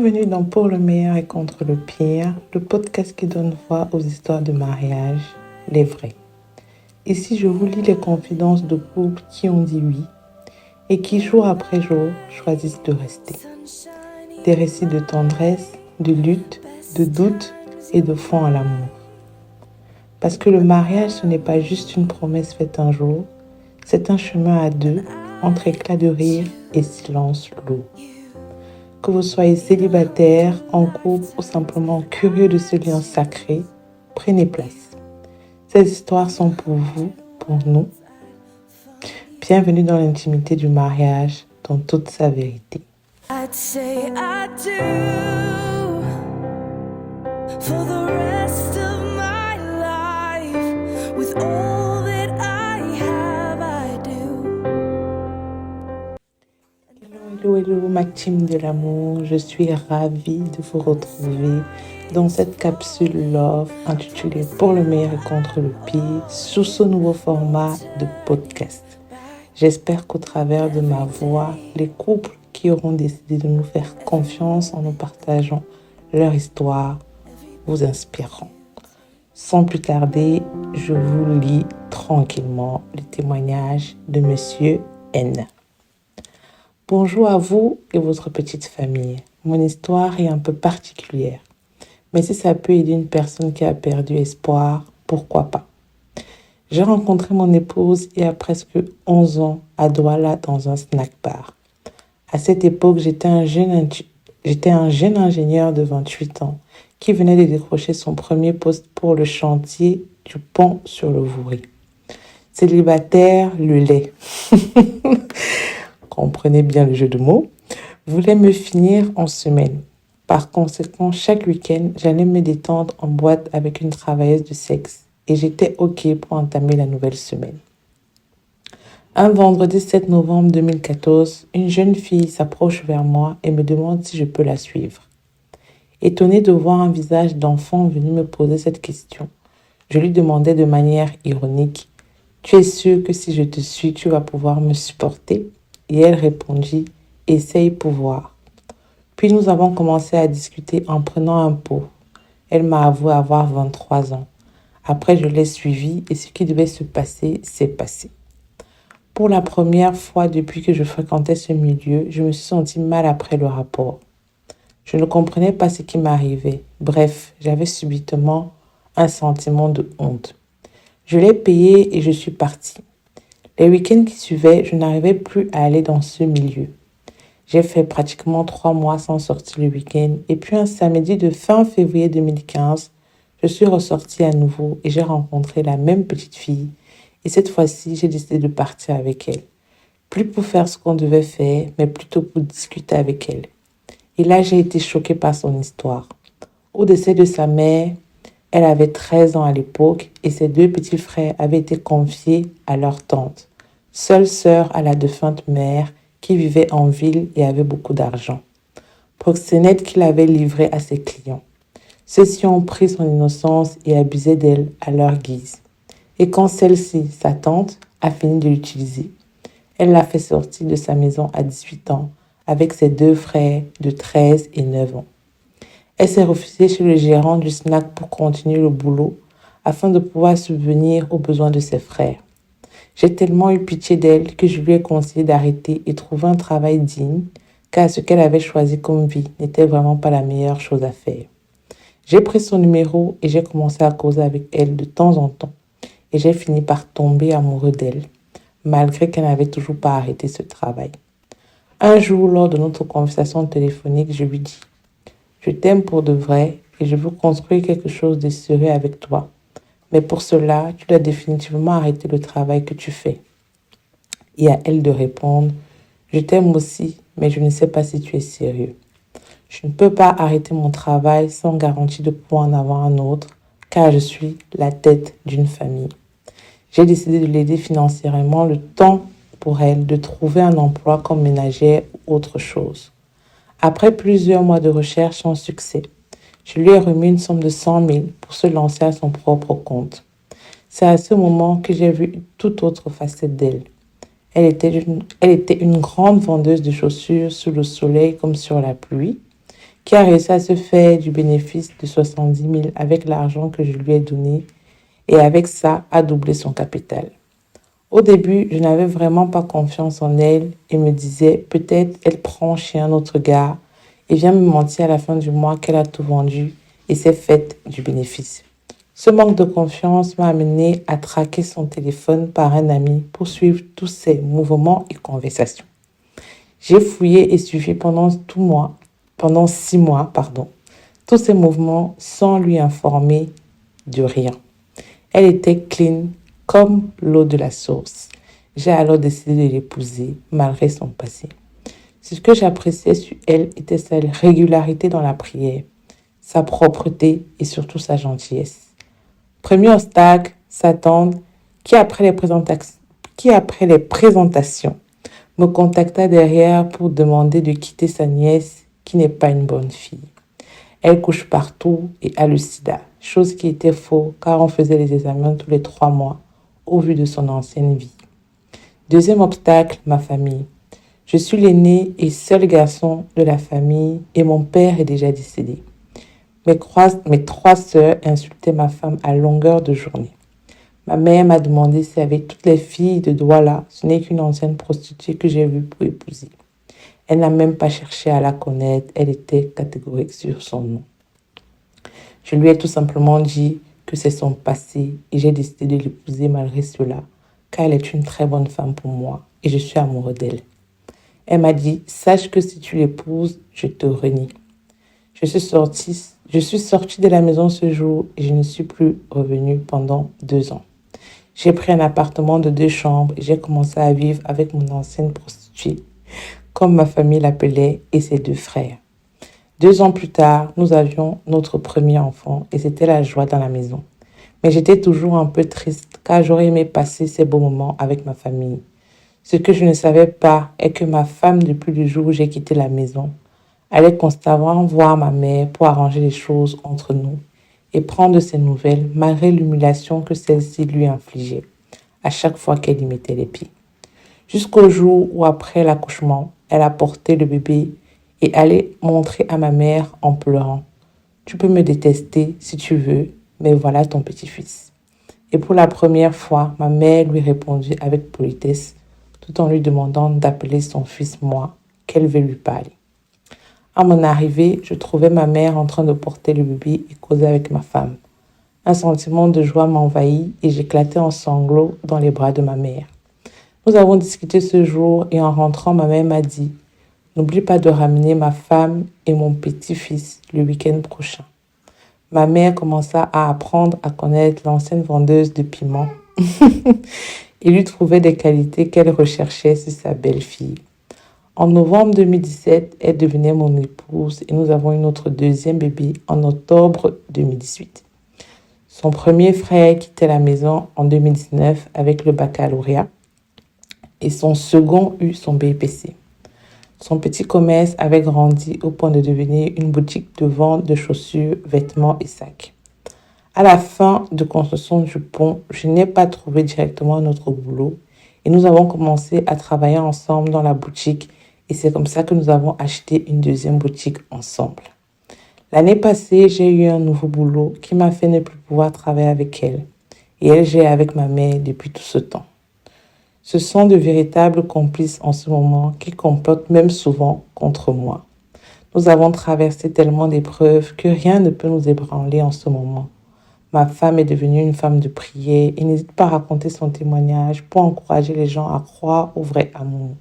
Bienvenue dans Pour le meilleur et contre le pire, le podcast qui donne voix aux histoires de mariage, les vraies. Ici, je vous lis les confidences de couples qui ont dit oui et qui, jour après jour, choisissent de rester. Des récits de tendresse, de lutte, de doute et de foi en l'amour. Parce que le mariage, ce n'est pas juste une promesse faite un jour, c'est un chemin à deux, entre éclats de rire et silence lourd. Que vous soyez célibataire, en couple ou simplement curieux de ce lien sacré, prenez place. Ces histoires sont pour vous, pour nous. Bienvenue dans l'intimité du mariage, dans toute sa vérité. I'd say I do for the rest of my life with all that I have, I do. Hello, ma team de l'amour. Je suis ravie de vous retrouver dans cette capsule Love intitulée Pour le meilleur et contre le pire sous ce nouveau format de podcast. J'espère qu'au travers de ma voix, les couples qui auront décidé de nous faire confiance en nous partageant leur histoire vous inspireront. Sans plus tarder, je vous lis tranquillement le témoignage de Monsieur N. Bonjour à vous et votre petite famille. Mon histoire est un peu particulière. Mais si ça peut aider une personne qui a perdu espoir, pourquoi pas? J'ai rencontré mon épouse il y a presque 11 ans à Douala dans un snack bar. À cette époque, j'étais un jeune ingénieur de 28 ans qui venait de décrocher son premier poste pour le chantier du pont sur le Vouri. Célibataire, le lait. Comprenez bien le jeu de mots, voulait me finir en semaine. Par conséquent, chaque week-end, j'allais me détendre en boîte avec une travailleuse de sexe et j'étais OK pour entamer la nouvelle semaine. Un vendredi 7 novembre 2014, une jeune fille s'approche vers moi et me demande si je peux la suivre. Étonnée de voir un visage d'enfant venu me poser cette question, je lui demandais de manière ironique « Tu es sûr que si je te suis, tu vas pouvoir me supporter ?» Et elle répondit « Essaye pour voir ». Puis nous avons commencé à discuter en prenant un pot. Elle m'a avoué avoir 23 ans. Après, je l'ai suivie et ce qui devait se passer s'est passé. Pour la première fois depuis que je fréquentais ce milieu, je me suis sentie mal après le rapport. Je ne comprenais pas ce qui m'arrivait. Bref, j'avais subitement un sentiment de honte. Je l'ai payé et je suis partie. Les week-ends qui suivaient, je n'arrivais plus à aller dans ce milieu. J'ai fait pratiquement 3 mois sans sortir le week-end et puis un samedi de fin février 2015, je suis ressortie à nouveau et j'ai rencontré la même petite fille et cette fois-ci, j'ai décidé de partir avec elle. Plus pour faire ce qu'on devait faire, mais plutôt pour discuter avec elle. Et là, j'ai été choquée par son histoire. Au décès de sa mère, elle avait 13 ans à l'époque et ses 2 petits frères avaient été confiés à leur tante, seule sœur à la défunte mère qui vivait en ville et avait beaucoup d'argent. Proxénète qu'il avait livré à ses clients. Ceux-ci ont pris son innocence et abusé d'elle à leur guise. Et quand celle-ci, sa tante, a fini de l'utiliser, elle l'a fait sortir de sa maison à 18 ans avec ses 2 frères de 13 et 9 ans. Elle s'est refusée chez le gérant du snack pour continuer le boulot afin de pouvoir subvenir aux besoins de ses frères. J'ai tellement eu pitié d'elle que je lui ai conseillé d'arrêter et trouver un travail digne car ce qu'elle avait choisi comme vie n'était vraiment pas la meilleure chose à faire. J'ai pris son numéro et j'ai commencé à causer avec elle de temps en temps et j'ai fini par tomber amoureux d'elle malgré qu'elle n'avait toujours pas arrêté ce travail. Un jour, lors de notre conversation téléphonique, je lui dis « Je t'aime pour de vrai et je veux construire quelque chose de sérieux avec toi. Mais pour cela, tu dois définitivement arrêter le travail que tu fais. » Et à elle de répondre « Je t'aime aussi, mais je ne sais pas si tu es sérieux. Je ne peux pas arrêter mon travail sans garantie de pouvoir en avoir un autre, car je suis la tête d'une famille. » J'ai décidé de l'aider financièrement le temps pour elle de trouver un emploi comme ménagère ou autre chose. Après plusieurs mois de recherche sans succès, je lui ai remis une somme de 100 000 pour se lancer à son propre compte. C'est à ce moment que j'ai vu une toute autre facette d'elle. Elle était une grande vendeuse de chaussures sous le soleil comme sur la pluie, qui a réussi à se faire du bénéfice de 70 000 avec l'argent que je lui ai donné et avec ça a doublé son capital. Au début, je n'avais vraiment pas confiance en elle et me disais peut-être elle prend chez un autre gars et vient me mentir à la fin du mois qu'elle a tout vendu et s'est faite du bénéfice. Ce manque de confiance m'a amené à traquer son téléphone par un ami pour suivre tous ses mouvements et conversations. J'ai fouillé et suivi pendant 6 mois, tous ses mouvements sans lui informer de rien. Elle était clean comme l'eau de la source. J'ai alors décidé de l'épouser malgré son passé. Ce que j'appréciais sur elle était sa régularité dans la prière, sa propreté et surtout sa gentillesse. Premier obstacle, sa tante, qui après les présentations me contacta derrière pour demander de quitter sa nièce qui n'est pas une bonne fille. Elle couche partout et a le sida, chose qui était faux car on faisait les examens tous les 3 mois au vu de son ancienne vie. Deuxième obstacle, ma famille. Je suis l'aîné et seul garçon de la famille et mon père est déjà décédé. Mes 3 sœurs insultaient ma femme à longueur de journée. Ma mère m'a demandé si avec toutes les filles de Douala, ce n'est qu'une ancienne prostituée que j'ai vue pour épouser. Elle n'a même pas cherché à la connaître, elle était catégorique sur son nom. Je lui ai tout simplement dit que c'est son passé et j'ai décidé de l'épouser malgré cela, car elle est une très bonne femme pour moi et je suis amoureux d'elle. Elle m'a dit, sache que si tu l'épouses, je te renie. Je suis sortie de la maison ce jour et je ne suis plus revenue pendant 2 ans. J'ai pris un appartement de 2 chambres et j'ai commencé à vivre avec mon ancienne prostituée, comme ma famille l'appelait, et ses 2 frères. 2 ans plus tard, nous avions notre premier enfant et c'était la joie dans la maison. Mais j'étais toujours un peu triste car j'aurais aimé passer ces beaux moments avec ma famille. Ce que je ne savais pas est que ma femme, depuis le jour où j'ai quitté la maison, allait constamment voir ma mère pour arranger les choses entre nous et prendre de ses nouvelles malgré l'humiliation que celle-ci lui infligeait à chaque fois qu'elle y mettait les pieds. Jusqu'au jour où, après l'accouchement, elle a porté le bébé et allait montrer à ma mère en pleurant. Tu peux me détester si tu veux, mais voilà ton petit-fils. Et pour la première fois, ma mère lui répondit avec politesse, tout en lui demandant d'appeler son fils moi, qu'elle veut lui parler. À mon arrivée, je trouvais ma mère en train de porter le bébé et causer avec ma femme. Un sentiment de joie m'envahit et j'éclatais en sanglots dans les bras de ma mère. Nous avons discuté ce jour et en rentrant, ma mère m'a dit « N'oublie pas de ramener ma femme et mon petit-fils le week-end prochain. » Ma mère commença à apprendre à connaître l'ancienne vendeuse de piments et lui trouvait des qualités qu'elle recherchait sur sa belle-fille. En novembre 2017, elle devenait mon épouse et nous avons eu notre deuxième bébé en octobre 2018. Son premier frère quittait la maison en 2019 avec le baccalauréat et son second eut son BPC. Son petit commerce avait grandi au point de devenir une boutique de vente de chaussures, vêtements et sacs. À la fin de construction du pont, je n'ai pas trouvé directement notre boulot et nous avons commencé à travailler ensemble dans la boutique et c'est comme ça que nous avons acheté une deuxième boutique ensemble. L'année passée, j'ai eu un nouveau boulot qui m'a fait ne plus pouvoir travailler avec elle et elle gère avec ma mère depuis tout ce temps. Ce sont de véritables complices en ce moment qui complotent même souvent contre moi. Nous avons traversé tellement d'épreuves que rien ne peut nous ébranler en ce moment. Ma femme est devenue une femme de prière et n'hésite pas à raconter son témoignage pour encourager les gens à croire au vrai amour.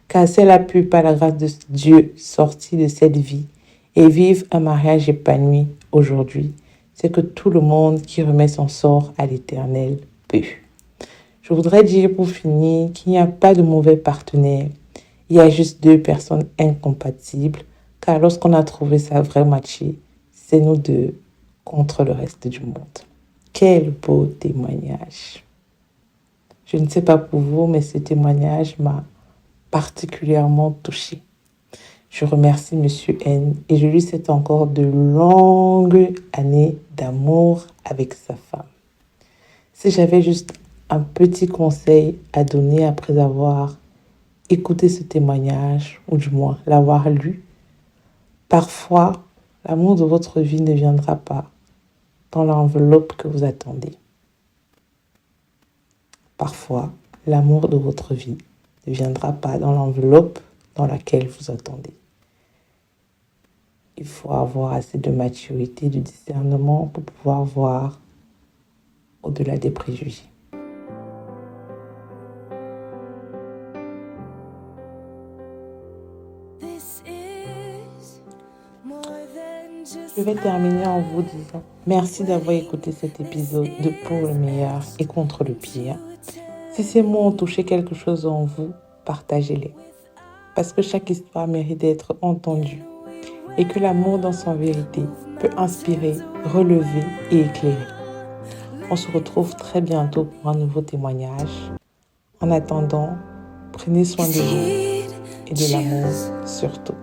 Car si elle a pu, par la grâce de Dieu, sortir de cette vie et vivre un mariage épanoui aujourd'hui, c'est que tout le monde qui remet son sort à l'Éternel peut. Je voudrais dire pour finir qu'il n'y a pas de mauvais partenaire. Il y a juste 2 personnes incompatibles, car lorsqu'on a trouvé sa vraie moitié, c'est nous 2 contre le reste du monde. Quel beau témoignage. Je ne sais pas pour vous, mais ce témoignage m'a particulièrement touchée. Je remercie Monsieur N et je lui souhaite encore de longues années d'amour avec sa femme. Si j'avais juste un petit conseil à donner après avoir écouté ce témoignage, ou du moins l'avoir lu, parfois l'amour de votre vie ne viendra pas dans l'enveloppe que vous attendez. Parfois, l'amour de votre vie ne viendra pas dans l'enveloppe dans laquelle vous attendez. Il faut avoir assez de maturité, de discernement pour pouvoir voir au-delà des préjugés. Je vais terminer en vous disant merci d'avoir écouté cet épisode de Pour le meilleur et contre le pire. Si ces mots ont touché quelque chose en vous, partagez-les. Parce que chaque histoire mérite d'être entendue et que l'amour dans son vérité peut inspirer, relever et éclairer. On se retrouve très bientôt pour un nouveau témoignage. En attendant, prenez soin de vous et de l'amour surtout.